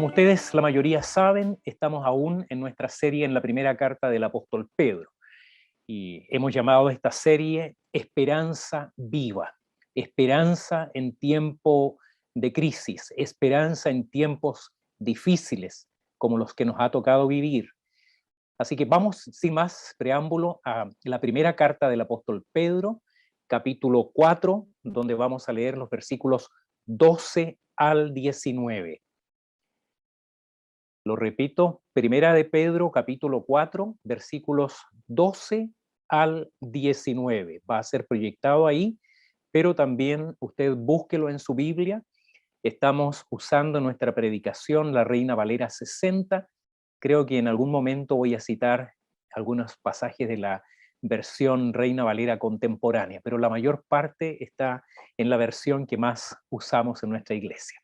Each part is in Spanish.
Como ustedes, la mayoría saben, estamos aún en nuestra serie en la primera carta del apóstol Pedro. Y hemos llamado a esta serie Esperanza Viva. Esperanza en tiempo de crisis, esperanza en tiempos difíciles como los que nos ha tocado vivir. Así que vamos, sin más preámbulo, a la primera carta del apóstol Pedro, capítulo 4, donde vamos a leer los versículos 12 al 19. Lo repito, primera de Pedro, capítulo 4, versículos 12 al 19. Va a ser proyectado ahí, pero también usted búsquelo en su Biblia. Estamos usando nuestra predicación, la Reina Valera 60. Creo que en algún momento voy a citar algunos pasajes de la versión Reina Valera contemporánea, pero la mayor parte está en la versión que más usamos en nuestra iglesia.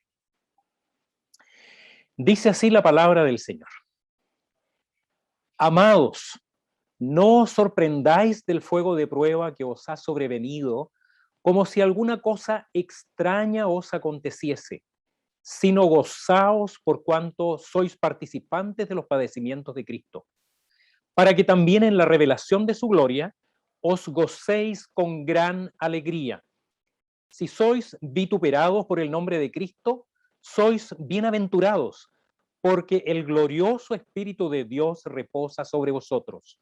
Dice así la palabra del Señor. Amados, no os sorprendáis del fuego de prueba que os ha sobrevenido, como si alguna cosa extraña os aconteciese, sino gozaos por cuanto sois participantes de los padecimientos de Cristo, para que también en la revelación de su gloria os gocéis con gran alegría. Si sois vituperados por el nombre de Cristo, sois bienaventurados, porque el glorioso Espíritu de Dios reposa sobre vosotros.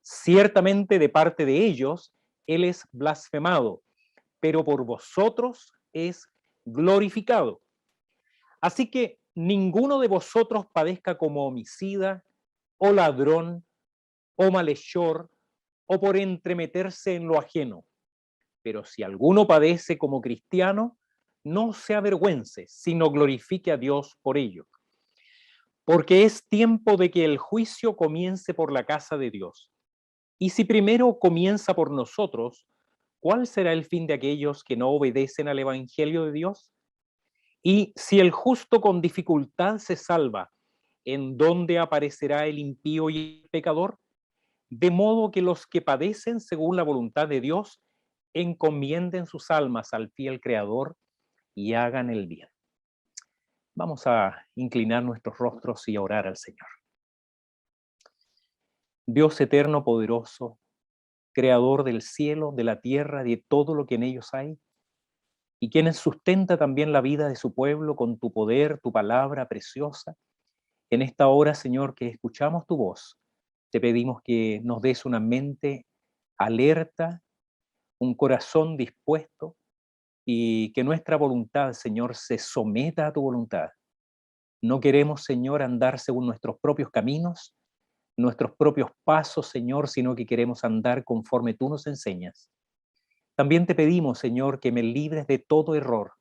Ciertamente de parte de ellos, Él es blasfemado, pero por vosotros es glorificado. Así que ninguno de vosotros padezca como homicida, o ladrón, o malhechor, o por entremeterse en lo ajeno. Pero si alguno padece como cristiano, no se avergüence, sino glorifique a Dios por ello. Porque es tiempo de que el juicio comience por la casa de Dios. Y si primero comienza por nosotros, ¿cuál será el fin de aquellos que no obedecen al Evangelio de Dios? Y si el justo con dificultad se salva, ¿en dónde aparecerá el impío y el pecador? De modo que los que padecen según la voluntad de Dios encomienden sus almas al fiel Creador y hagan el bien. Vamos a inclinar nuestros rostros y a orar al Señor. Dios eterno, poderoso, Creador del cielo, de la tierra, de todo lo que en ellos hay, y quien sustenta también la vida de su pueblo con tu poder, tu palabra preciosa. En esta hora, Señor, que escuchamos tu voz, te pedimos que nos des una mente alerta, un corazón dispuesto, y que nuestra voluntad, Señor, se someta a tu voluntad. No queremos, Señor, andar según nuestros propios caminos, nuestros propios pasos, Señor, sino que queremos andar conforme tú nos enseñas. También te pedimos, Señor, que me libres de todo error.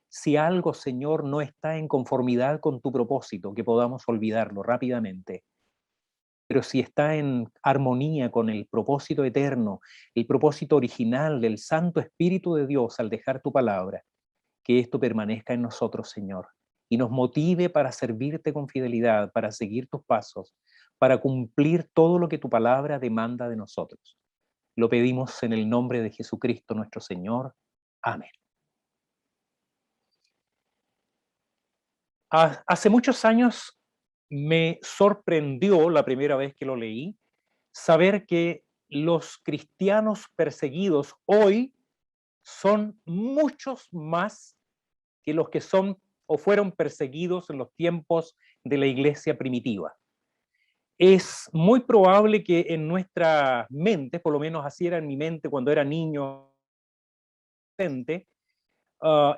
Si algo, Señor, no está en conformidad con tu propósito, que podamos olvidarlo rápidamente. Pero si está en armonía con el propósito eterno, el propósito original del Santo Espíritu de Dios al dejar tu palabra, que esto permanezca en nosotros, Señor, y nos motive para servirte con fidelidad, para seguir tus pasos, para cumplir todo lo que tu palabra demanda de nosotros. Lo pedimos en el nombre de Jesucristo nuestro Señor. Amén. Hace muchos años me sorprendió la primera vez que lo leí, saber que los cristianos perseguidos hoy son muchos más que los que son o fueron perseguidos en los tiempos de la iglesia primitiva. Es muy probable que en nuestra mente, por lo menos así era en mi mente cuando era niño,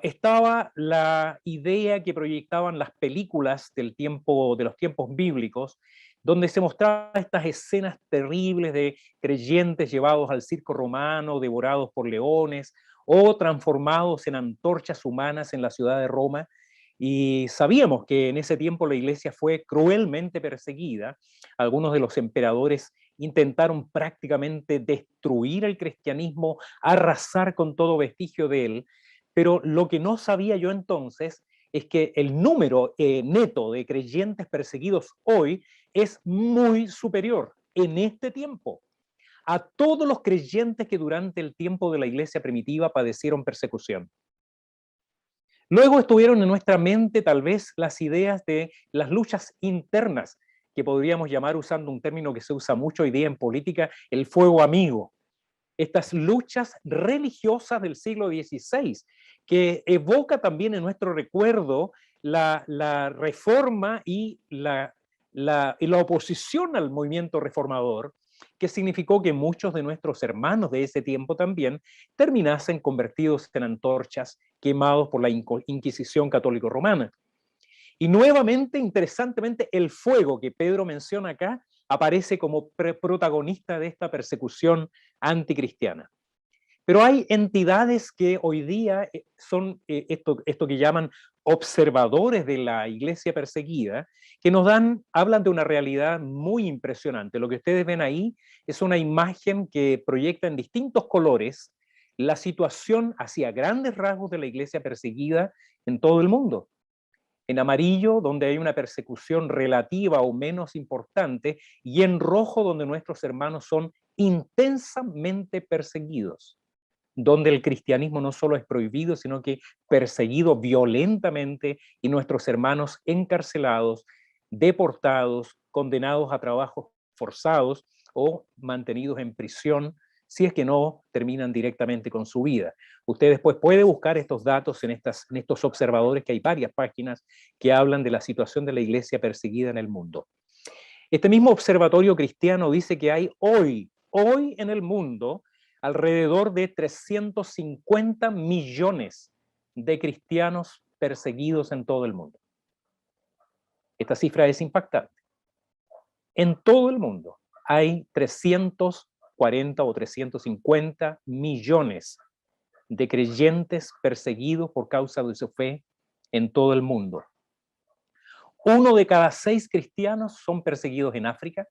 estaba la idea que proyectaban las películas del tiempo, de los tiempos bíblicos, donde se mostraban estas escenas terribles de creyentes llevados al circo romano, devorados por leones o transformados en antorchas humanas en la ciudad de Roma. Y sabíamos que en ese tiempo la iglesia fue cruelmente perseguida. Algunos de los emperadores intentaron prácticamente destruir el cristianismo, arrasar con todo vestigio de él. Pero lo que no sabía yo entonces es que el número neto de creyentes perseguidos hoy es muy superior en este tiempo a todos los creyentes que durante el tiempo de la iglesia primitiva padecieron persecución. Luego estuvieron en nuestra mente tal vez las ideas de las luchas internas, que podríamos llamar, usando un término que se usa mucho hoy día en política, el fuego amigo. Estas luchas religiosas del siglo XVI, que evoca también en nuestro recuerdo la reforma y la oposición al movimiento reformador, que significó que muchos de nuestros hermanos de ese tiempo también terminasen convertidos en antorchas, quemados por la Inquisición católico-romana. Y nuevamente, interesantemente, el fuego que Pedro menciona acá aparece como protagonista de esta persecución anticristiana. Pero hay entidades que hoy día son esto que llaman observadores de la iglesia perseguida, que hablan de una realidad muy impresionante. Lo que ustedes ven ahí es una imagen que proyecta en distintos colores la situación hacia grandes rasgos de la iglesia perseguida en todo el mundo. En amarillo, donde hay una persecución relativa o menos importante, y en rojo, donde nuestros hermanos son intensamente perseguidos, donde el cristianismo no solo es prohibido, sino que perseguido violentamente, y nuestros hermanos encarcelados, deportados, condenados a trabajos forzados o mantenidos en prisión, si es que no terminan directamente con su vida. Usted después puede buscar estos datos en estos observadores, que hay varias páginas que hablan de la situación de la iglesia perseguida en el mundo. Este mismo observatorio cristiano dice que hay hoy en el mundo, alrededor de 350 millones de cristianos perseguidos en todo el mundo. Esta cifra es impactante. En todo el mundo hay 340 o 350 millones de creyentes perseguidos por causa de su fe en todo el mundo. 1 de cada 6 cristianos son perseguidos en África.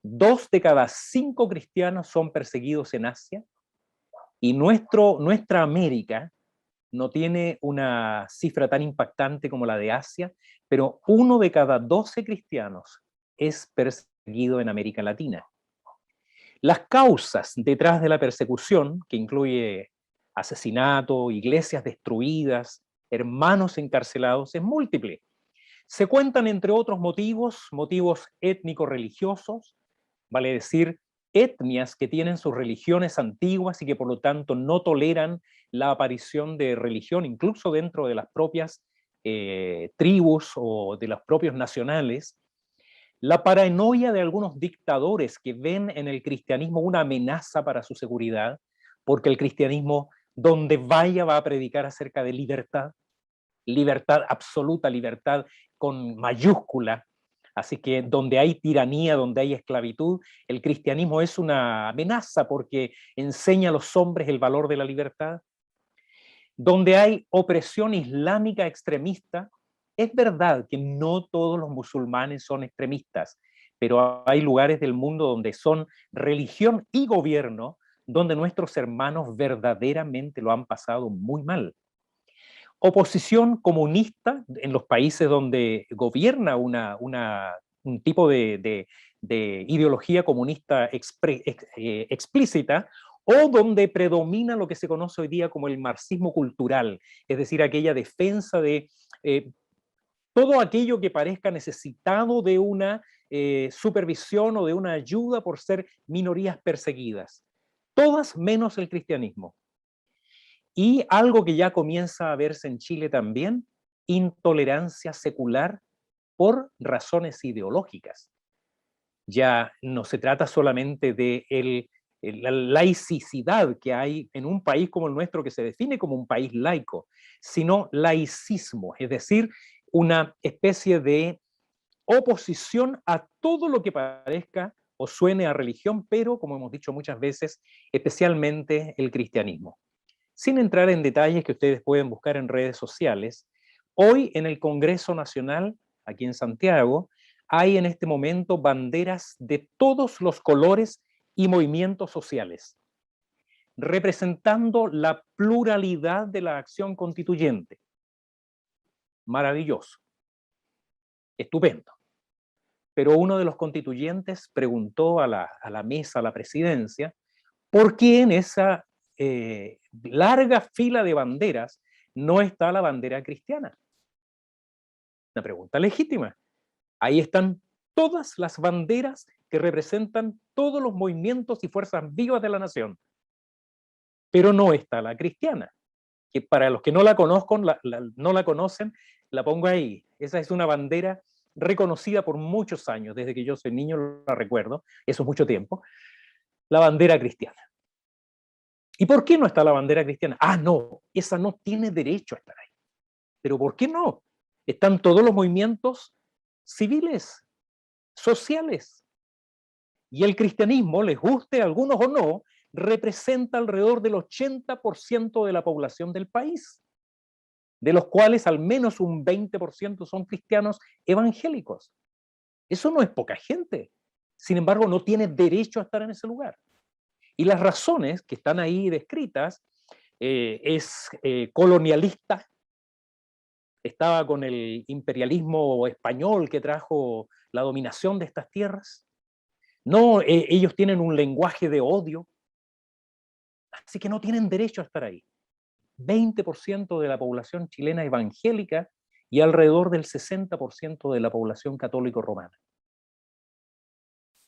2 de cada 5 cristianos son perseguidos en Asia. Y nuestra América no tiene una cifra tan impactante como la de Asia, pero 1 de cada 12 cristianos es perseguido en América Latina. Las causas detrás de la persecución, que incluye asesinato, iglesias destruidas, hermanos encarcelados, es múltiple. Se cuentan, entre otros motivos étnico-religiosos, vale decir, etnias que tienen sus religiones antiguas y que por lo tanto no toleran la aparición de religión, incluso dentro de las propias tribus o de los propios nacionales. La paranoia de algunos dictadores que ven en el cristianismo una amenaza para su seguridad, porque el cristianismo, donde vaya, va a predicar acerca de libertad, libertad absoluta, libertad con mayúscula. Así que donde hay tiranía, donde hay esclavitud, el cristianismo es una amenaza porque enseña a los hombres el valor de la libertad. Donde hay opresión islámica extremista, es verdad que no todos los musulmanes son extremistas, pero hay lugares del mundo donde son religión y gobierno, donde nuestros hermanos verdaderamente lo han pasado muy mal. Oposición comunista en los países donde gobierna un tipo de ideología comunista explícita, o donde predomina lo que se conoce hoy día como el marxismo cultural, es decir, aquella defensa de todo aquello que parezca necesitado de una supervisión o de una ayuda por ser minorías perseguidas. Todas menos el cristianismo. Y algo que ya comienza a verse en Chile también, intolerancia secular por razones ideológicas. Ya no se trata solamente de la laicidad que hay en un país como el nuestro, que se define como un país laico, sino laicismo, es decir, una especie de oposición a todo lo que parezca o suene a religión, pero, como hemos dicho muchas veces, especialmente el cristianismo. Sin entrar en detalles que ustedes pueden buscar en redes sociales, hoy en el Congreso Nacional, aquí en Santiago, hay en este momento banderas de todos los colores y movimientos sociales, representando la pluralidad de la acción constituyente. Maravilloso, estupendo. Pero uno de los constituyentes preguntó a la mesa, a la presidencia, ¿por qué en esa larga fila de banderas no está la bandera cristiana? Una pregunta legítima. Ahí están todas las banderas que representan todos los movimientos y fuerzas vivas de la nación. Pero no está la cristiana, que para los que no la conozcan, no la conocen, la pongo ahí. Esa es una bandera reconocida por muchos años, desde que yo soy niño la recuerdo, eso es mucho tiempo, la bandera cristiana. ¿Y por qué no está la bandera cristiana? Ah, no, esa no tiene derecho a estar ahí. ¿Pero por qué no? Están todos los movimientos civiles, sociales. Y el cristianismo, les guste a algunos o no, representa alrededor del 80% de la población del país, de los cuales al menos un 20% son cristianos evangélicos. Eso no es poca gente. Sin embargo, no tiene derecho a estar en ese lugar. Y las razones que están ahí descritas es colonialista, estaba con el imperialismo español que trajo la dominación de estas tierras. No, ellos tienen un lenguaje de odio, así que no tienen derecho a estar ahí. 20% de la población chilena evangélica y alrededor del 60% de la población católico-romana.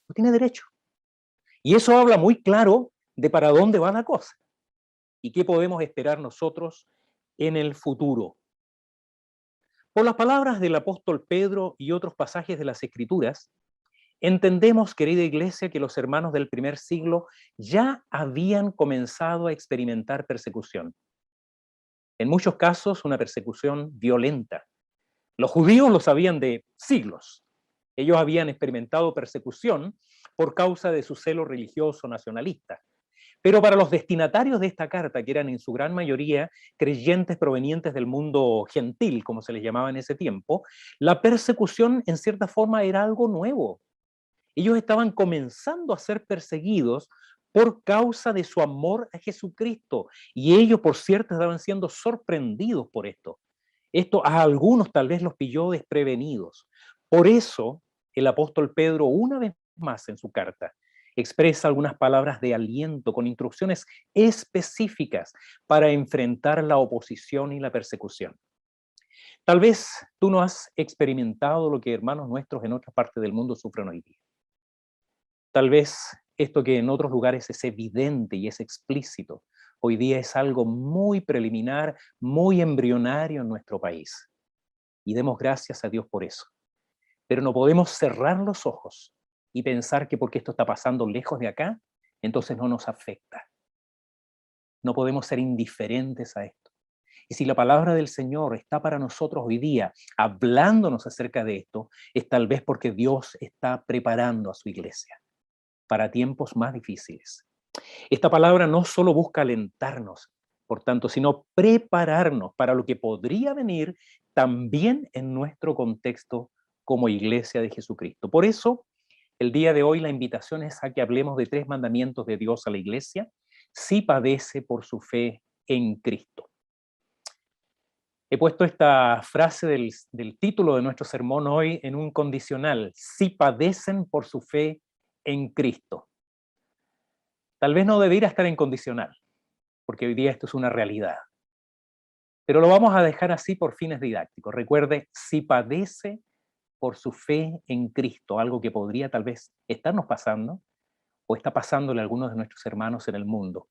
No tiene derecho. Y eso habla muy claro de para dónde va la cosa y qué podemos esperar nosotros en el futuro. Por las palabras del apóstol Pedro y otros pasajes de las Escrituras, entendemos, querida iglesia, que los hermanos del primer siglo ya habían comenzado a experimentar persecución. En muchos casos, una persecución violenta. Los judíos lo sabían de siglos. Ellos habían experimentado persecución por causa de su celo religioso nacionalista. Pero para los destinatarios de esta carta, que eran en su gran mayoría creyentes provenientes del mundo gentil, como se les llamaba en ese tiempo, la persecución en cierta forma era algo nuevo. Ellos estaban comenzando a ser perseguidos por causa de su amor a Jesucristo. Y ellos, por cierto, estaban siendo sorprendidos por esto. Esto a algunos tal vez los pilló desprevenidos. Por eso, el apóstol Pedro, una vez más en su carta, expresa algunas palabras de aliento con instrucciones específicas para enfrentar la oposición y la persecución. Tal vez tú no has experimentado lo que hermanos nuestros en otras partes del mundo sufren hoy día. Tal vez esto que en otros lugares es evidente y es explícito, hoy día es algo muy preliminar, muy embrionario en nuestro país. Y demos gracias a Dios por eso. Pero no podemos cerrar los ojos y pensar que porque esto está pasando lejos de acá, entonces no nos afecta. No podemos ser indiferentes a esto. Y si la palabra del Señor está para nosotros hoy día, hablándonos acerca de esto, es tal vez porque Dios está preparando a su iglesia para tiempos más difíciles. Esta palabra no solo busca alentarnos, por tanto, sino prepararnos para lo que podría venir también en nuestro contexto como iglesia de Jesucristo. Por eso, el día de hoy la invitación es a que hablemos de 3 mandamientos de Dios a la iglesia, si padece por su fe en Cristo. He puesto esta frase del título de nuestro sermón hoy en un condicional, si padecen por su fe en Cristo. Tal vez no debiera estar en condicional, porque hoy día esto es una realidad. Pero lo vamos a dejar así por fines didácticos. Recuerde, si padece por su fe en Cristo, algo que podría tal vez estarnos pasando o está pasándole a algunos de nuestros hermanos en el mundo.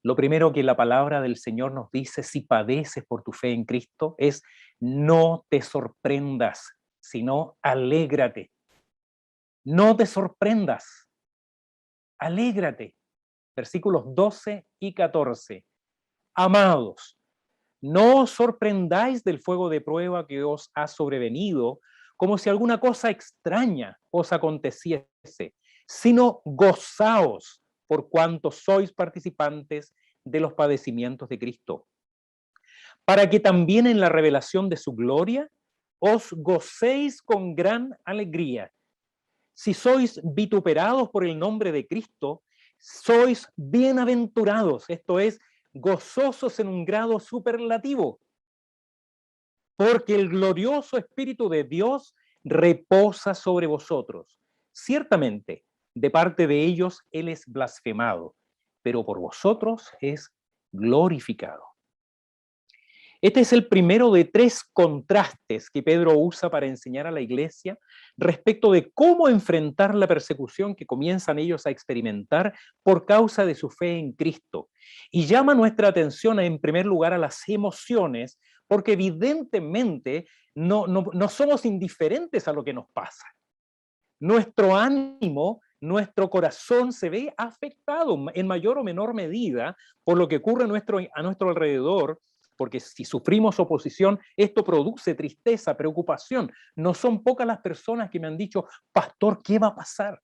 Lo primero que la palabra del Señor nos dice, si padeces por tu fe en Cristo, es no te sorprendas, sino alégrate. No te sorprendas, alégrate. Versículos 12 y 14. Amados, no os sorprendáis del fuego de prueba que os ha sobrevenido, como si alguna cosa extraña os aconteciese, sino gozaos por cuanto sois participantes de los padecimientos de Cristo, para que también en la revelación de su gloria os gocéis con gran alegría. Si sois vituperados por el nombre de Cristo, sois bienaventurados, esto es, gozosos en un grado superlativo, porque el glorioso Espíritu de Dios reposa sobre vosotros. Ciertamente, de parte de ellos Él es blasfemado, pero por vosotros es glorificado. Este es el primero de 3 contrastes que Pedro usa para enseñar a la iglesia respecto de cómo enfrentar la persecución que comienzan ellos a experimentar por causa de su fe en Cristo. Y llama nuestra atención en primer lugar a las emociones, porque evidentemente no somos indiferentes a lo que nos pasa. Nuestro ánimo, nuestro corazón se ve afectado en mayor o menor medida por lo que ocurre a nuestro alrededor, porque si sufrimos oposición, esto produce tristeza, preocupación. No son pocas las personas que me han dicho, pastor, ¿qué va a pasar?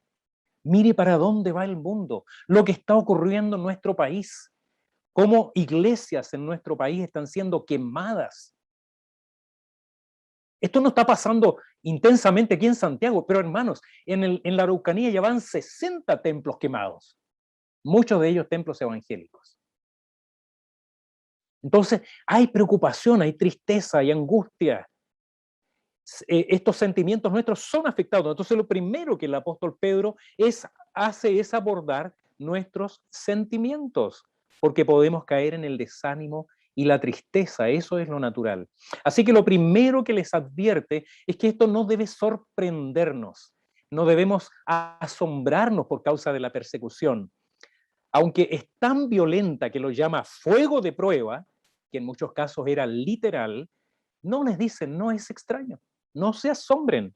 Mire para dónde va el mundo, lo que está ocurriendo en nuestro país, cómo iglesias en nuestro país están siendo quemadas. Esto no está pasando intensamente aquí en Santiago, pero hermanos, en la Araucanía ya van 60 templos quemados, muchos de ellos templos evangélicos. Entonces, hay preocupación, hay tristeza, hay angustia. Estos sentimientos nuestros son afectados. Entonces, lo primero que el apóstol Pedro hace es abordar nuestros sentimientos, porque podemos caer en el desánimo y la tristeza, eso es lo natural. Así que lo primero que les advierte es que esto no debe sorprendernos, no debemos asombrarnos por causa de la persecución. Aunque es tan violenta que lo llama fuego de prueba, que en muchos casos era literal, no les dicen, no es extraño, no se asombren.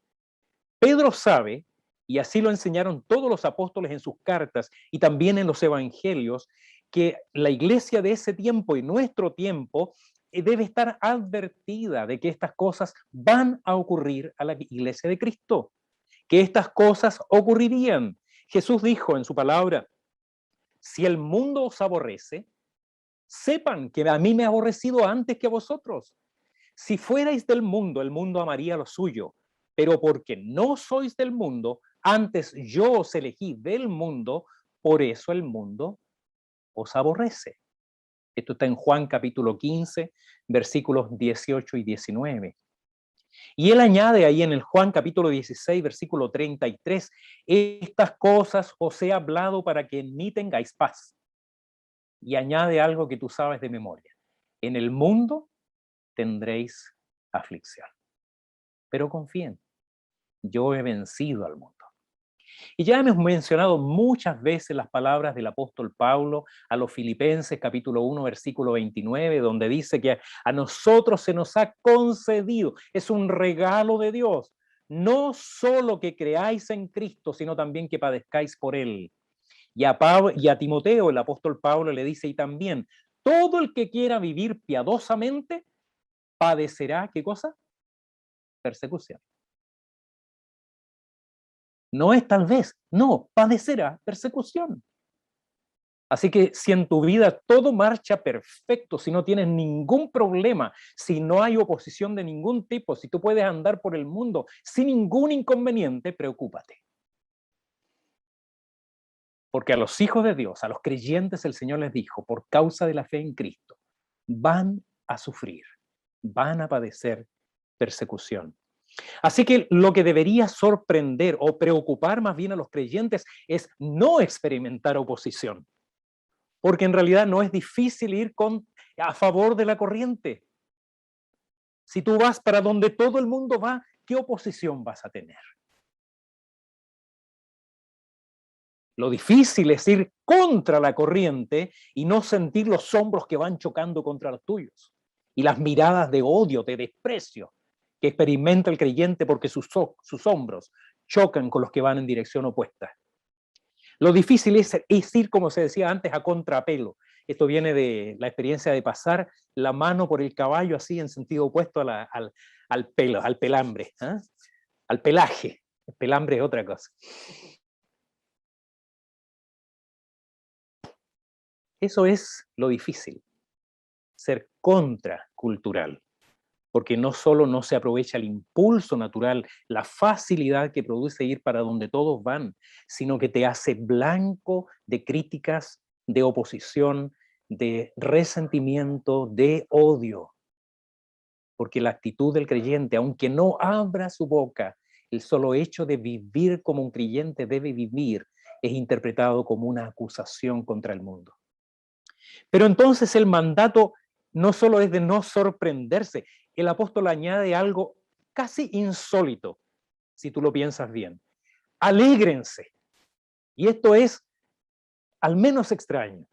Pedro sabe, y así lo enseñaron todos los apóstoles en sus cartas y también en los evangelios, que la iglesia de ese tiempo y nuestro tiempo debe estar advertida de que estas cosas van a ocurrir a la iglesia de Cristo, que estas cosas ocurrirían. Jesús dijo en su palabra, si el mundo os aborrece, sepan que a mí me ha aborrecido antes que a vosotros. Si fuerais del mundo, el mundo amaría lo suyo, pero porque no sois del mundo, antes yo os elegí del mundo, por eso el mundo os aborrece. Esto está en Juan capítulo 15, versículos 18 y 19. Y él añade ahí en el Juan capítulo 16, versículo 33, estas cosas os he hablado para que en mí tengáis paz. Y añade algo que tú sabes de memoria. En el mundo tendréis aflicción. Pero confíen, yo he vencido al mundo. Y ya hemos mencionado muchas veces las palabras del apóstol Pablo a los Filipenses, capítulo 1, versículo 29, donde dice que a nosotros se nos ha concedido, es un regalo de Dios, no solo que creáis en Cristo, sino también que padezcáis por Él. Y a Timoteo, el apóstol Pablo le dice, y también, todo el que quiera vivir piadosamente, padecerá, ¿qué cosa? Persecución. No es tal vez, no, padecerá persecución. Así que si en tu vida todo marcha perfecto, si no tienes ningún problema, si no hay oposición de ningún tipo, si tú puedes andar por el mundo sin ningún inconveniente, preocúpate. Porque a los hijos de Dios, a los creyentes, el Señor les dijo, por causa de la fe en Cristo, van a sufrir, van a padecer persecución. Así que lo que debería sorprender o preocupar más bien a los creyentes es no experimentar oposición, porque en realidad no es difícil ir a favor de la corriente. Si tú vas para donde todo el mundo va, ¿qué oposición vas a tener? Lo difícil es ir contra la corriente y no sentir los hombros que van chocando contra los tuyos y las miradas de odio, de desprecio que experimenta el creyente porque sus hombros chocan con los que van en dirección opuesta. Lo difícil es ir, como se decía antes, a contrapelo. Esto viene de la experiencia de pasar la mano por el caballo así en sentido opuesto al pelo, al pelambre, ¿eh? Al pelaje. El pelambre es otra cosa. Eso es lo difícil, ser contracultural, porque no solo no se aprovecha el impulso natural, la facilidad que produce ir para donde todos van, sino que te hace blanco de críticas, de oposición, de resentimiento, de odio. Porque la actitud del creyente, aunque no abra su boca, el solo hecho de vivir como un creyente debe vivir, es interpretado como una acusación contra el mundo. Pero entonces el mandato no solo es de no sorprenderse, el apóstol añade algo casi insólito, si tú lo piensas bien. Alégrense. Y esto es al menos extraño.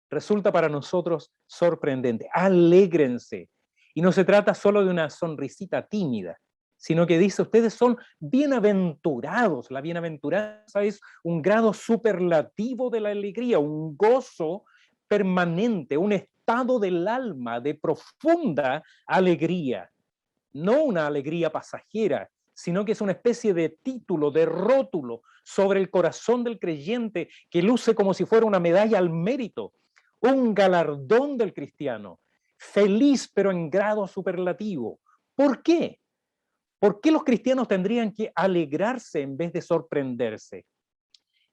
Resulta para nosotros sorprendente. Alégrense. Y no se trata solo de una sonrisita tímida, sino que dice, ustedes son bienaventurados. La bienaventuranza es un grado superlativo de la alegría, un gozo permanente, un estado del alma de profunda alegría. No una alegría pasajera, sino que es una especie de título, de rótulo sobre el corazón del creyente que luce como si fuera una medalla al mérito, un galardón del cristiano, feliz pero en grado superlativo. ¿Por qué? ¿Por qué los cristianos tendrían que alegrarse en vez de sorprenderse?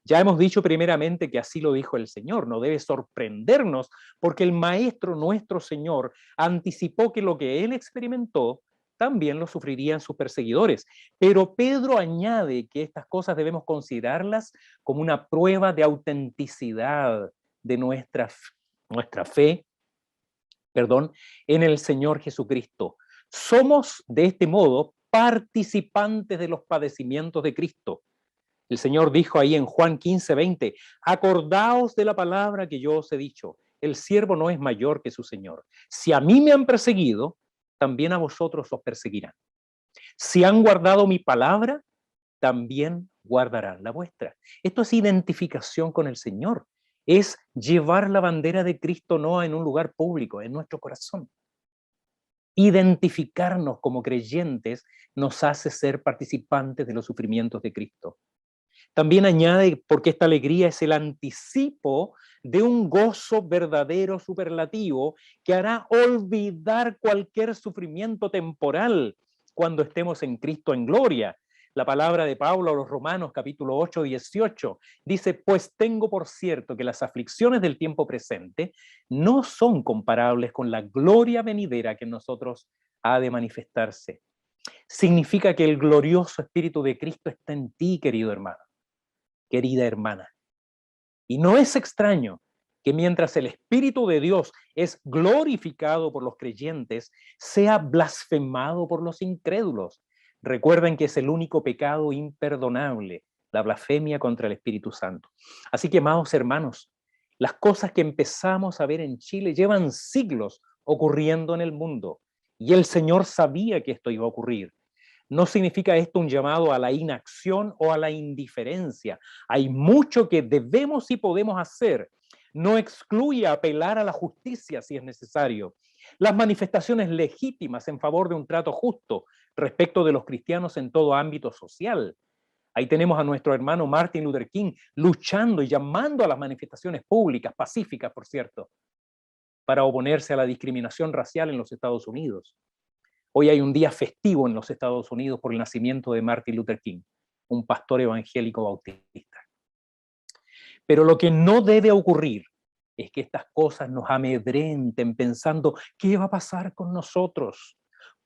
Ya hemos dicho primeramente que así lo dijo el Señor, no debe sorprendernos porque el Maestro nuestro Señor anticipó que lo que Él experimentó también lo sufrirían sus perseguidores. Pero Pedro añade que estas cosas debemos considerarlas como una prueba de autenticidad de nuestra fe, en el Señor Jesucristo. Somos de este modo participantes de los padecimientos de Cristo. El Señor dijo ahí en Juan 15:20, acordaos de la palabra que yo os he dicho, el siervo no es mayor que su Señor. Si a mí me han perseguido, también a vosotros os perseguirán. Si han guardado mi palabra, también guardarán la vuestra. Esto es identificación con el Señor. Es llevar la bandera de Cristo no en un lugar público, en nuestro corazón. Identificarnos como creyentes nos hace ser participantes de los sufrimientos de Cristo. También añade, porque esta alegría es el anticipo de un gozo verdadero superlativo que hará olvidar cualquier sufrimiento temporal cuando estemos en Cristo en gloria. La palabra de Pablo a los Romanos, capítulo 8, 18, dice, pues tengo por cierto que las aflicciones del tiempo presente no son comparables con la gloria venidera que en nosotros ha de manifestarse. Significa que el glorioso Espíritu de Cristo está en ti, querido hermano, querida hermana. Y no es extraño que mientras el Espíritu de Dios es glorificado por los creyentes, sea blasfemado por los incrédulos. Recuerden que es el único pecado imperdonable, la blasfemia contra el Espíritu Santo. Así que, amados hermanos, las cosas que empezamos a ver en Chile llevan siglos ocurriendo en el mundo. Y el Señor sabía que esto iba a ocurrir. No significa esto un llamado a la inacción o a la indiferencia. Hay mucho que debemos y podemos hacer. No excluye apelar a la justicia si es necesario. Las manifestaciones legítimas en favor de un trato justo respecto de los cristianos en todo ámbito social. Ahí tenemos a nuestro hermano Martin Luther King luchando y llamando a las manifestaciones públicas, pacíficas, por cierto, para oponerse a la discriminación racial en los Estados Unidos. Hoy hay un día festivo en los Estados Unidos por el nacimiento de Martin Luther King, un pastor evangélico bautista. Pero lo que no debe ocurrir es que estas cosas nos amedrenten pensando, ¿qué va a pasar con nosotros?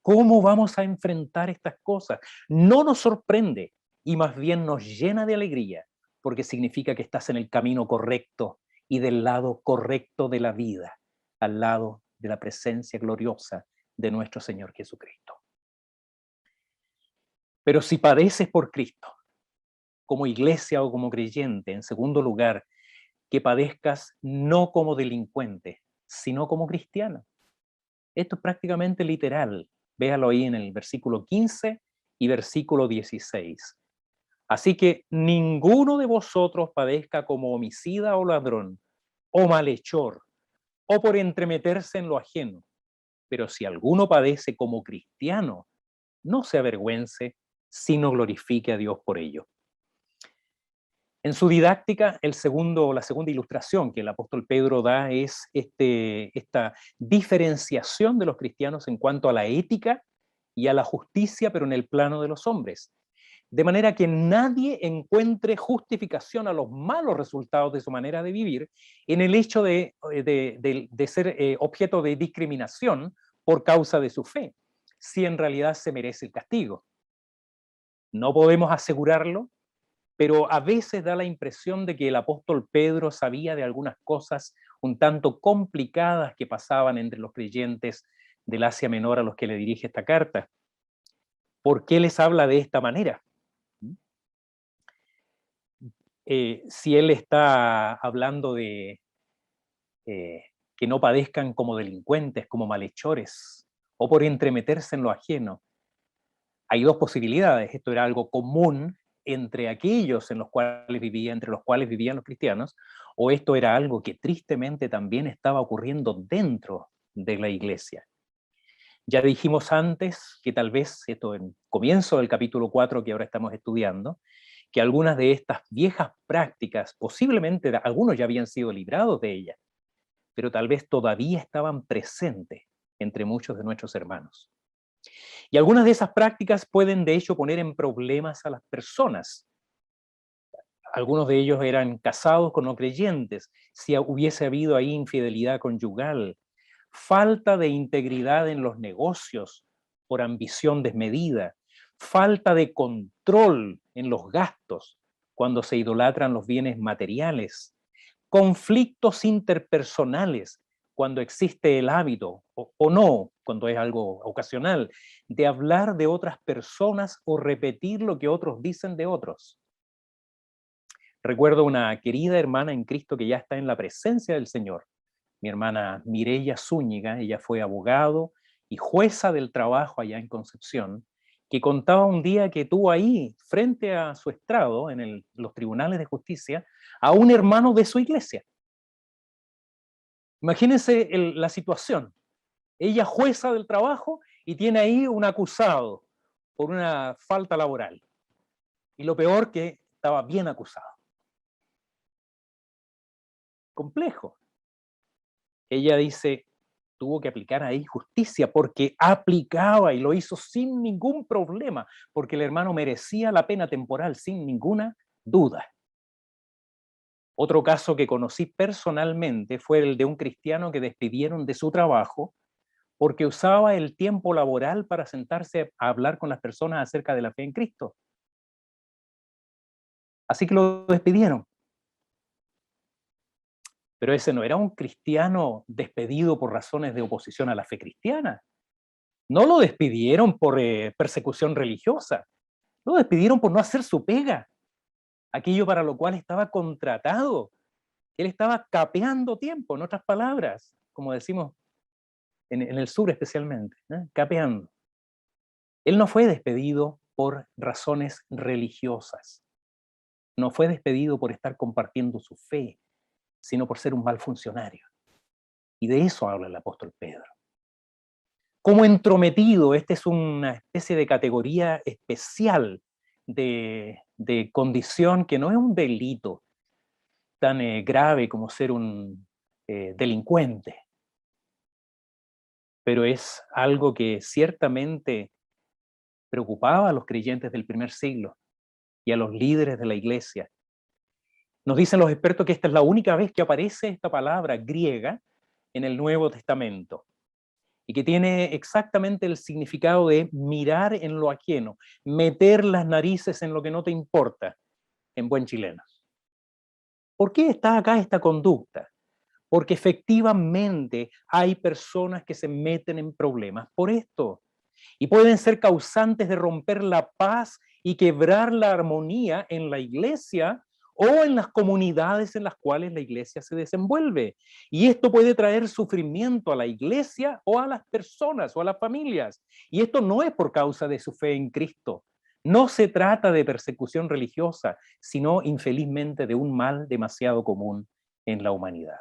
¿Cómo vamos a enfrentar estas cosas? No nos sorprende y más bien nos llena de alegría, porque significa que estás en el camino correcto y del lado correcto de la vida, al lado de la presencia gloriosa de nuestro Señor Jesucristo. Pero si padeces por Cristo, como iglesia o como creyente, en segundo lugar, que padezcas no como delincuente, sino como cristiano. Esto es prácticamente literal. Véalo ahí en el versículo 15 y versículo 16. Así que ninguno de vosotros padezca como homicida o ladrón, o malhechor, o por entremeterse en lo ajeno. Pero si alguno padece como cristiano, no se avergüence, sino glorifique a Dios por ello. En su didáctica, la segunda ilustración que el apóstol Pedro da es esta diferenciación de los cristianos en cuanto a la ética y a la justicia, pero en el plano de los hombres. De manera que nadie encuentre justificación a los malos resultados de su manera de vivir en el hecho de ser objeto de discriminación por causa de su fe, si en realidad se merece el castigo. No podemos asegurarlo, pero a veces da la impresión de que el apóstol Pedro sabía de algunas cosas un tanto complicadas que pasaban entre los creyentes del Asia Menor a los que le dirige esta carta. ¿Por qué les habla de esta manera? Si él está hablando de que no padezcan como delincuentes, como malhechores, o por entremeterse en lo ajeno. Hay dos posibilidades. Esto era algo común entre aquellos en los cuales vivía, entre los cuales vivían los cristianos, o esto era algo que tristemente también estaba ocurriendo dentro de la iglesia. Ya dijimos antes que tal vez, esto en comienzo del capítulo 4 que ahora estamos estudiando, que algunas de estas viejas prácticas, posiblemente algunos ya habían sido librados de ellas, pero tal vez todavía estaban presentes entre muchos de nuestros hermanos. Y algunas de esas prácticas pueden de hecho poner en problemas a las personas. Algunos de ellos eran casados con no creyentes, si hubiese habido ahí infidelidad conyugal, falta de integridad en los negocios por ambición desmedida, falta de control en los gastos cuando se idolatran los bienes materiales, conflictos interpersonales cuando existe el hábito, o no, cuando es algo ocasional, de hablar de otras personas o repetir lo que otros dicen de otros. Recuerdo una querida hermana en Cristo que ya está en la presencia del Señor, mi hermana Mireya Zúñiga. Ella fue abogado y jueza del trabajo allá en Concepción, que contaba un día que tuvo ahí, frente a su estrado, en los tribunales de justicia, a un hermano de su iglesia. Imagínense la situación. Ella jueza del trabajo y tiene ahí un acusado por una falta laboral. Y lo peor, que estaba bien acusado. Complejo. Ella dice, tuvo que aplicar ahí justicia porque aplicaba y lo hizo sin ningún problema, porque el hermano merecía la pena temporal sin ninguna duda. Otro caso que conocí personalmente fue el de un cristiano que despidieron de su trabajo porque usaba el tiempo laboral para sentarse a hablar con las personas acerca de la fe en Cristo. Así que lo despidieron. Pero ese no era un cristiano despedido por razones de oposición a la fe cristiana. No lo despidieron por persecución religiosa. Lo despidieron por no hacer su pega, aquello para lo cual estaba contratado. Él estaba capeando tiempo, en otras palabras, como decimos en el sur especialmente, capeando. Él no fue despedido por razones religiosas. No fue despedido por estar compartiendo su fe, sino por ser un mal funcionario. Y de eso habla el apóstol Pedro. Como entrometido, esta es una especie de categoría especial de condición que no es un delito tan grave como ser un delincuente, pero es algo que ciertamente preocupaba a los creyentes del primer siglo y a los líderes de la iglesia. Nos dicen los expertos que esta es la única vez que aparece esta palabra griega en el Nuevo Testamento y que tiene exactamente el significado de mirar en lo ajeno, meter las narices en lo que no te importa, en buen chileno. ¿Por qué está acá esta conducta? Porque efectivamente hay personas que se meten en problemas por esto y pueden ser causantes de romper la paz y quebrar la armonía en la iglesia o en las comunidades en las cuales la iglesia se desenvuelve. Y esto puede traer sufrimiento a la iglesia o a las personas o a las familias. Y esto no es por causa de su fe en Cristo. No se trata de persecución religiosa, sino infelizmente de un mal demasiado común en la humanidad.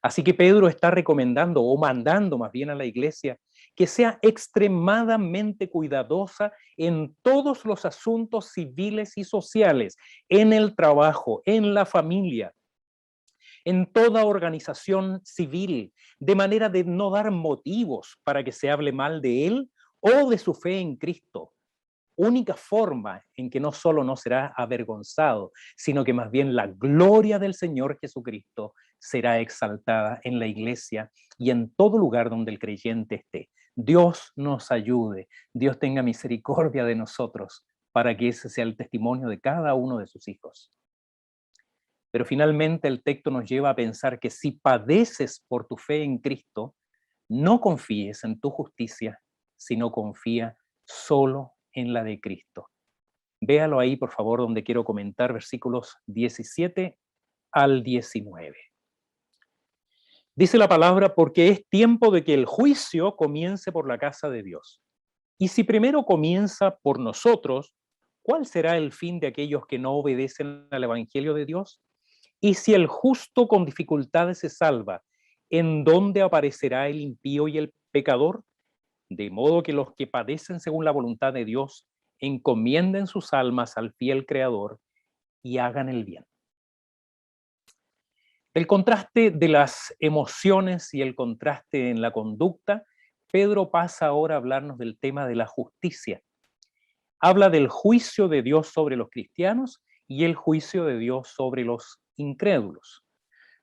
Así que Pedro está recomendando o mandando más bien a la iglesia que sea extremadamente cuidadosa en todos los asuntos civiles y sociales, en el trabajo, en la familia, en toda organización civil, de manera de no dar motivos para que se hable mal de él o de su fe en Cristo. Única forma en que no solo no será avergonzado, sino que más bien la gloria del Señor Jesucristo será exaltada en la iglesia y en todo lugar donde el creyente esté. Dios nos ayude, Dios tenga misericordia de nosotros para que ese sea el testimonio de cada uno de sus hijos. Pero finalmente el texto nos lleva a pensar que si padeces por tu fe en Cristo, no confíes en tu justicia, sino confía solo en la de Cristo. Véalo ahí, por favor, donde quiero comentar versículos 17 al 19. Dice la palabra, porque es tiempo de que el juicio comience por la casa de Dios. Y si primero comienza por nosotros, ¿cuál será el fin de aquellos que no obedecen al Evangelio de Dios? Y si el justo con dificultades se salva, ¿en dónde aparecerá el impío y el pecador? De modo que los que padecen según la voluntad de Dios encomienden sus almas al fiel Creador y hagan el bien. El contraste de las emociones y el contraste en la conducta, Pedro pasa ahora a hablarnos del tema de la justicia. Habla del juicio de Dios sobre los cristianos y el juicio de Dios sobre los incrédulos.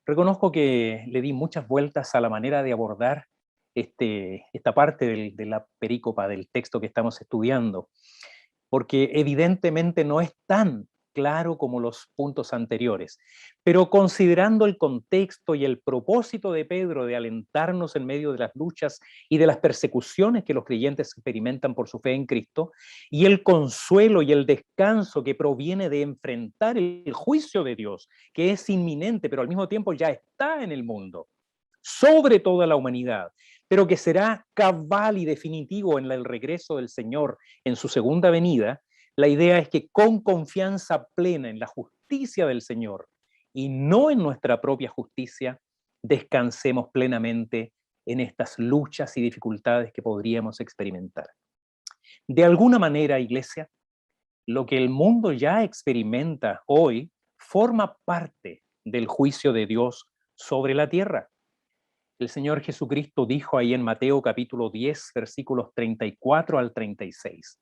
Reconozco que le di muchas vueltas a la manera de abordar esta parte de la perícopa del texto que estamos estudiando, porque evidentemente no es tan claro como los puntos anteriores. Pero considerando el contexto y el propósito de Pedro de alentarnos en medio de las luchas y de las persecuciones que los creyentes experimentan por su fe en Cristo, y el consuelo y el descanso que proviene de enfrentar el juicio de Dios, que es inminente, pero al mismo tiempo ya está en el mundo, sobre toda la humanidad, pero que será cabal y definitivo en el regreso del Señor en su segunda venida, la idea es que con confianza plena en la justicia del Señor y no en nuestra propia justicia, descansemos plenamente en estas luchas y dificultades que podríamos experimentar. De alguna manera, Iglesia, lo que el mundo ya experimenta hoy forma parte del juicio de Dios sobre la tierra. El Señor Jesucristo dijo ahí en Mateo capítulo 10, versículos 34 al 36,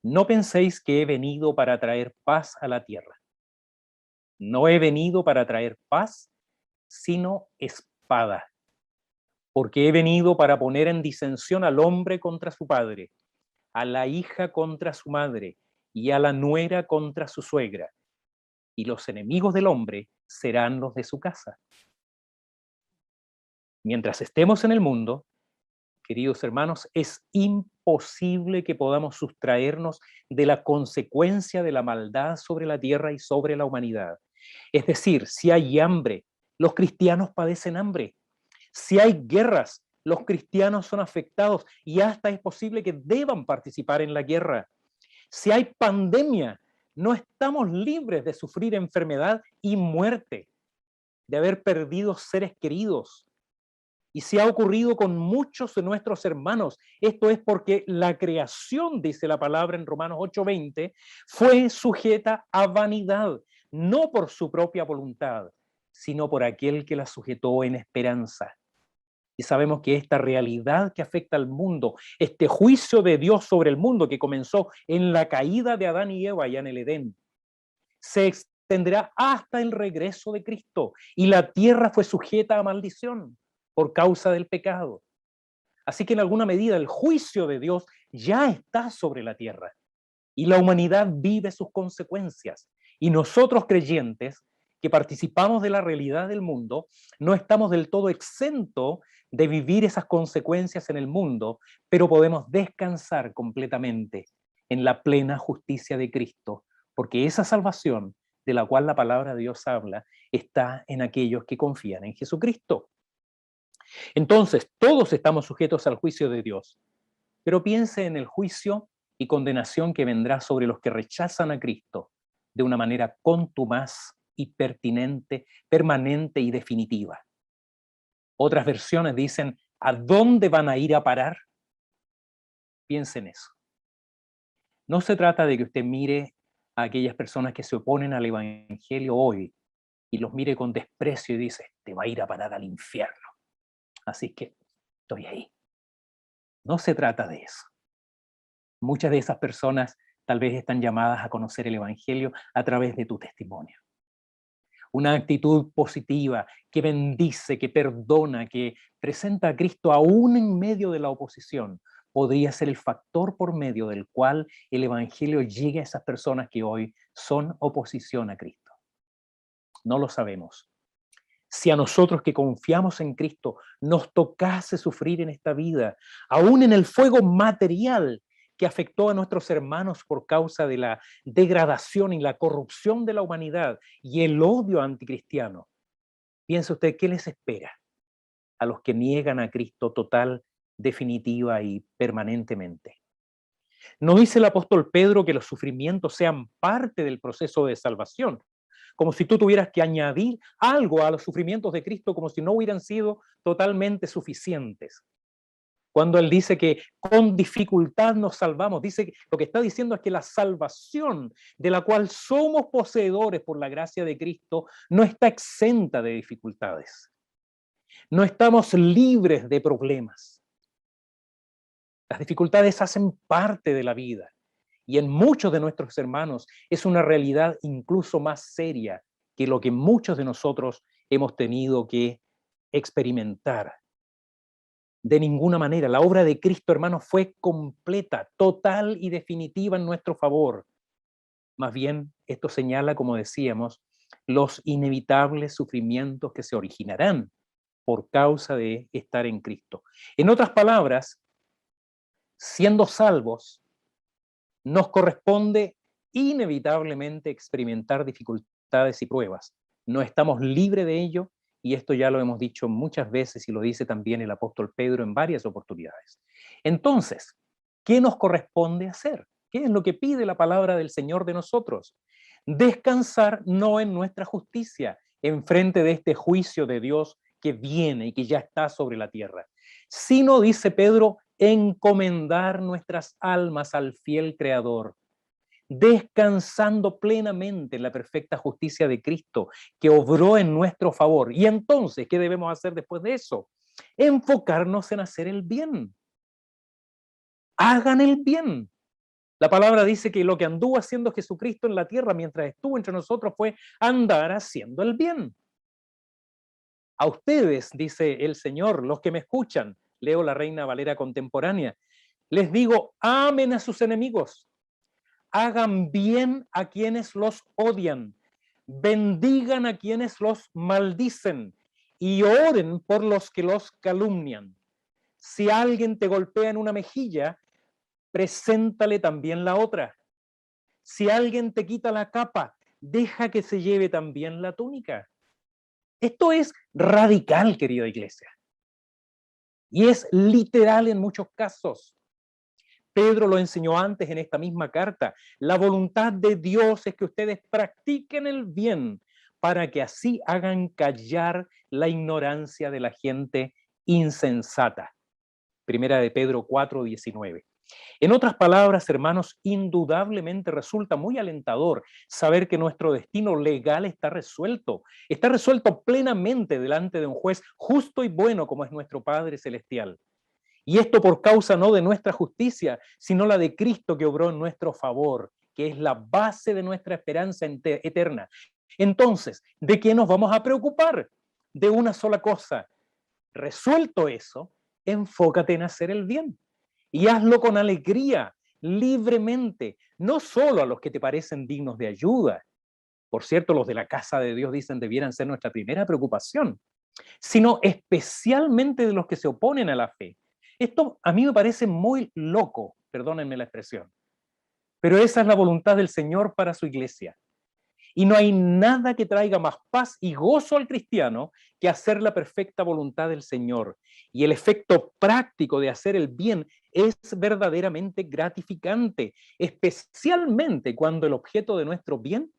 no penséis que he venido para traer paz a la tierra. No he venido para traer paz, sino espada, porque he venido para poner en disensión al hombre contra su padre, a la hija contra su madre y a la nuera contra su suegra, y los enemigos del hombre serán los de su casa. Mientras estemos en el mundo, queridos hermanos, es imposible que podamos sustraernos de la consecuencia de la maldad sobre la tierra y sobre la humanidad. Es decir, si hay hambre, los cristianos padecen hambre. Si hay guerras, los cristianos son afectados y hasta es posible que deban participar en la guerra. Si hay pandemia, no estamos libres de sufrir enfermedad y muerte, de haber perdido seres queridos. Y si ha ocurrido con muchos de nuestros hermanos, esto es porque la creación, dice la palabra en Romanos 8:20, fue sujeta a vanidad, no por su propia voluntad, sino por aquel que la sujetó en esperanza. Y sabemos que esta realidad que afecta al mundo, este juicio de Dios sobre el mundo que comenzó en la caída de Adán y Eva ya en el Edén, se extenderá hasta el regreso de Cristo. Y la tierra fue sujeta a maldición por causa del pecado. Así que en alguna medida el juicio de Dios ya está sobre la tierra y la humanidad vive sus consecuencias. Y nosotros creyentes que participamos de la realidad del mundo, no estamos del todo exentos de vivir esas consecuencias en el mundo, pero podemos descansar completamente en la plena justicia de Cristo, porque esa salvación de la cual la palabra de Dios habla está en aquellos que confían en Jesucristo. Entonces, todos estamos sujetos al juicio de Dios, pero piense en el juicio y condenación que vendrá sobre los que rechazan a Cristo de una manera contumaz y pertinente, permanente y definitiva. Otras versiones dicen, ¿a dónde van a ir a parar? Piense en eso. No se trata de que usted mire a aquellas personas que se oponen al Evangelio hoy y los mire con desprecio y dice, te va a ir a parar al infierno. Así que estoy ahí. No se trata de eso. Muchas de esas personas tal vez están llamadas a conocer el Evangelio a través de tu testimonio. Una actitud positiva que bendice, que perdona, que presenta a Cristo aún en medio de la oposición, podría ser el factor por medio del cual el Evangelio llegue a esas personas que hoy son oposición a Cristo. No lo sabemos. Si a nosotros que confiamos en Cristo nos tocase sufrir en esta vida, aún en el fuego material que afectó a nuestros hermanos por causa de la degradación y la corrupción de la humanidad y el odio anticristiano, piense usted, ¿qué les espera a los que niegan a Cristo total, definitiva y permanentemente? ¿No dice el apóstol Pedro que los sufrimientos sean parte del proceso de salvación? Como si tú tuvieras que añadir algo a los sufrimientos de Cristo, como si no hubieran sido totalmente suficientes. Cuando él dice que con dificultad nos salvamos, dice que lo que está diciendo es que la salvación de la cual somos poseedores por la gracia de Cristo no está exenta de dificultades. No estamos libres de problemas. Las dificultades hacen parte de la vida. Y en muchos de nuestros hermanos es una realidad incluso más seria que lo que muchos de nosotros hemos tenido que experimentar. De ninguna manera, la obra de Cristo, hermanos, fue completa, total y definitiva en nuestro favor. Más bien, esto señala, como decíamos, los inevitables sufrimientos que se originarán por causa de estar en Cristo. En otras palabras, siendo salvos, nos corresponde inevitablemente experimentar dificultades y pruebas. No estamos libres de ello, y esto ya lo hemos dicho muchas veces y lo dice también el apóstol Pedro en varias oportunidades. Entonces, ¿qué nos corresponde hacer? ¿Qué es lo que pide la palabra del Señor de nosotros? Descansar no en nuestra justicia, en frente de este juicio de Dios que viene y que ya está sobre la tierra, sino, dice Pedro, encomendar nuestras almas al fiel Creador, descansando plenamente en la perfecta justicia de Cristo, que obró en nuestro favor. Y entonces, ¿qué debemos hacer después de eso? Enfocarnos en hacer el bien. Hagan el bien. La palabra dice que lo que anduvo haciendo Jesucristo en la tierra mientras estuvo entre nosotros fue andar haciendo el bien. A ustedes, dice el Señor, los que me escuchan, leo la Reina Valera contemporánea, les digo, amen a sus enemigos, hagan bien a quienes los odian, bendigan a quienes los maldicen y oren por los que los calumnian. Si alguien te golpea en una mejilla, preséntale también la otra. Si alguien te quita la capa, deja que se lleve también la túnica. Esto es radical, querida iglesia. Y es literal en muchos casos. Pedro lo enseñó antes en esta misma carta. La voluntad de Dios es que ustedes practiquen el bien para que así hagan callar la ignorancia de la gente insensata. Primera de Pedro 4:19. En otras palabras, hermanos, indudablemente resulta muy alentador saber que nuestro destino legal está resuelto plenamente delante de un juez justo y bueno como es nuestro Padre Celestial. Y esto por causa no de nuestra justicia, sino la de Cristo que obró en nuestro favor, que es la base de nuestra esperanza eterna. Entonces, ¿de qué nos vamos a preocupar? De una sola cosa. Resuelto eso, enfócate en hacer el bien. Y hazlo con alegría, libremente, no solo a los que te parecen dignos de ayuda. Por cierto, los de la casa de Dios dicen debieran ser nuestra primera preocupación, sino especialmente de los que se oponen a la fe. Esto a mí me parece muy loco, perdónenme la expresión, pero esa es la voluntad del Señor para su iglesia. Y no hay nada que traiga más paz y gozo al cristiano que hacer la perfecta voluntad del Señor. Y el efecto práctico de hacer el bien es verdaderamente gratificante, especialmente cuando el objeto de nuestro bien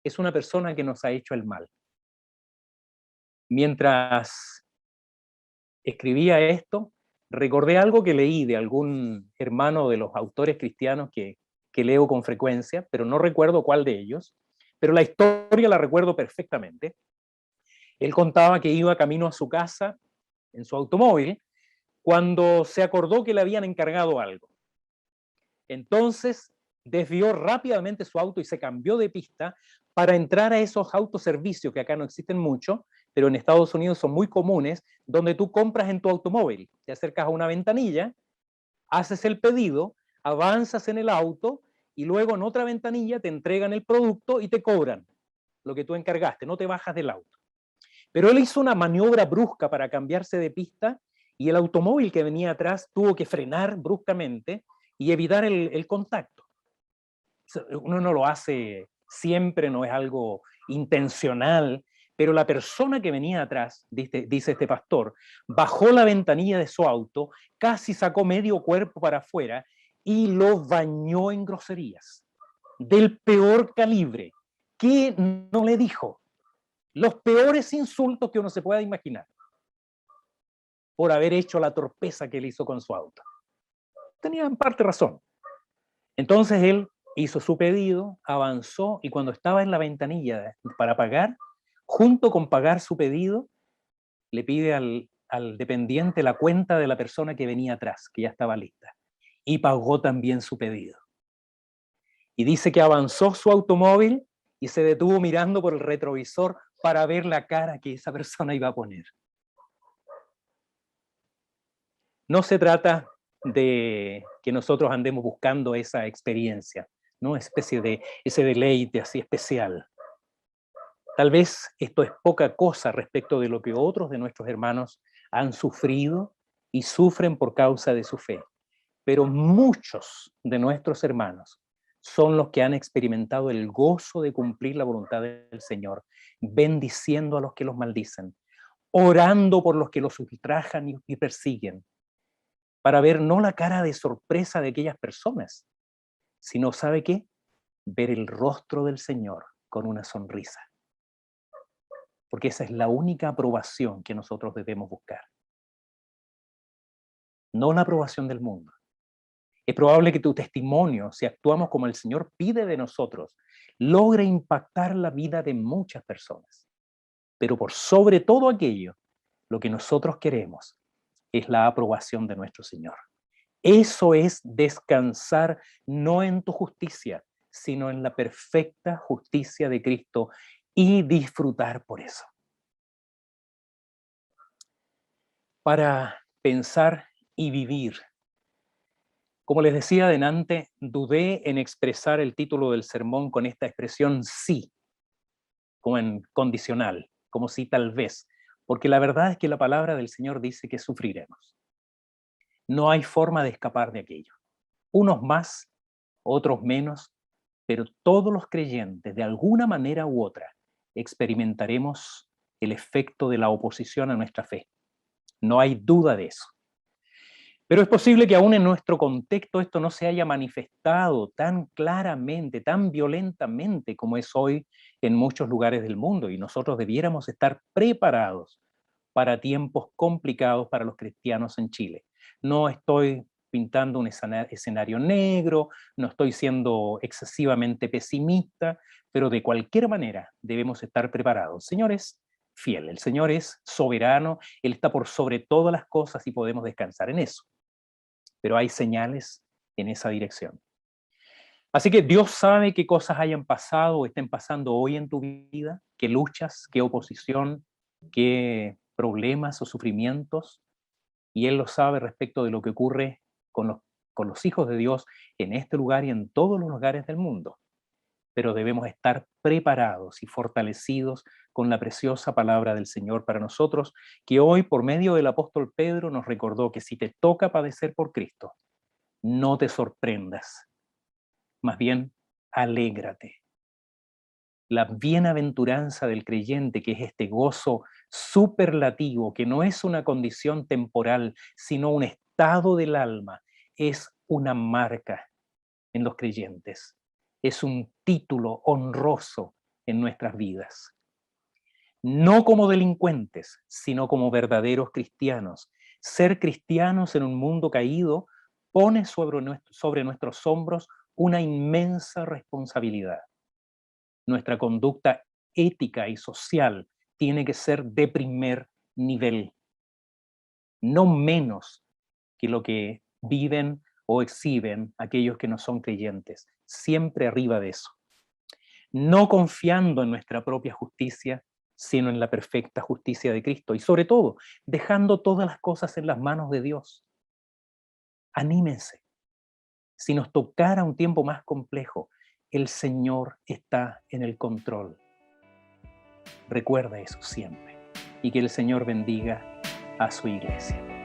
es una persona que nos ha hecho el mal. Mientras escribía esto, recordé algo que leí de algún hermano de los autores cristianos que leo con frecuencia, pero no recuerdo cuál de ellos, pero la historia la recuerdo perfectamente. Él contaba que iba camino a su casa en su automóvil cuando se acordó que le habían encargado algo. Entonces desvió rápidamente su auto y se cambió de pista para entrar a esos autoservicios que acá no existen mucho, pero en Estados Unidos son muy comunes, donde tú compras en tu automóvil, te acercas a una ventanilla, haces el pedido, avanzas en el auto y luego en otra ventanilla te entregan el producto y te cobran. lo que tú encargaste, no te bajas del auto. Pero él hizo una maniobra brusca para cambiarse de pista y el automóvil que venía atrás tuvo que frenar bruscamente y evitar el contacto. Uno no lo hace siempre, no es algo intencional, pero la persona que venía atrás, dice este pastor, bajó la ventanilla de su auto, casi sacó medio cuerpo para afuera y lo bañó en groserías del peor calibre. ¿Qué no le dijo? Los peores insultos que uno se pueda imaginar por haber hecho la torpeza que él hizo con su auto. Tenía en parte razón. Entonces él hizo su pedido, avanzó y cuando estaba en la ventanilla para pagar, junto con pagar su pedido, le pide al dependiente la cuenta de la persona que venía atrás, que ya estaba lista, y pagó también su pedido. Y dice que avanzó su automóvil y se detuvo mirando por el retrovisor para ver la cara que esa persona iba a poner. No se trata de que nosotros andemos buscando esa experiencia, ¿no? Especie de ese deleite así especial. Tal vez esto es poca cosa respecto de lo que otros de nuestros hermanos han sufrido y sufren por causa de su fe. Pero muchos de nuestros hermanos son los que han experimentado el gozo de cumplir la voluntad del Señor, bendiciendo a los que los maldicen, orando por los que los ultrajan y persiguen, para ver no la cara de sorpresa de aquellas personas, sino, ¿sabe qué? Ver el rostro del Señor con una sonrisa. Porque esa es la única aprobación que nosotros debemos buscar. No la aprobación del mundo. Es probable que tu testimonio, si actuamos como el Señor pide de nosotros, logre impactar la vida de muchas personas. Pero por sobre todo aquello, lo que nosotros queremos es la aprobación de nuestro Señor. Eso es descansar no en tu justicia, sino en la perfecta justicia de Cristo y disfrutar por eso. Para pensar y vivir. Como les decía adelante, dudé en expresar el título del sermón con esta expresión sí, como en condicional, como si tal vez, porque la verdad es que la palabra del Señor dice que sufriremos. No hay forma de escapar de aquello. Unos más, otros menos, pero todos los creyentes, de alguna manera u otra, experimentaremos el efecto de la oposición a nuestra fe. No hay duda de eso. Pero es posible que aún en nuestro contexto esto no se haya manifestado tan claramente, tan violentamente como es hoy en muchos lugares del mundo, y nosotros debiéramos estar preparados para tiempos complicados para los cristianos en Chile. No estoy pintando un escenario negro, no estoy siendo excesivamente pesimista, pero de cualquier manera debemos estar preparados. Señor es fiel, el Señor es soberano, Él está por sobre todas las cosas y podemos descansar en eso. Pero hay señales en esa dirección. Así que Dios sabe qué cosas hayan pasado o estén pasando hoy en tu vida, qué luchas, qué oposición, qué problemas o sufrimientos, y Él lo sabe respecto de lo que ocurre con los hijos de Dios en este lugar y en todos los lugares del mundo. Pero debemos estar preparados y fortalecidos con la preciosa palabra del Señor para nosotros, que hoy por medio del apóstol Pedro nos recordó que si te toca padecer por Cristo, no te sorprendas, más bien alégrate. La bienaventuranza del creyente, que es este gozo superlativo, que no es una condición temporal, sino un estado del alma, es una marca en los creyentes, es un título honroso en nuestras vidas. No como delincuentes, sino como verdaderos cristianos. Ser cristianos en un mundo caído pone sobre nuestros hombros una inmensa responsabilidad. Nuestra conducta ética y social tiene que ser de primer nivel, no menos que lo que viven o exhiben aquellos que no son creyentes, siempre arriba de eso. No confiando en nuestra propia justicia, sino en la perfecta justicia de Cristo y sobre todo, dejando todas las cosas en las manos de Dios. Anímense. Si nos tocara un tiempo más complejo, el Señor está en el control. Recuerda eso siempre y que el Señor bendiga a su iglesia.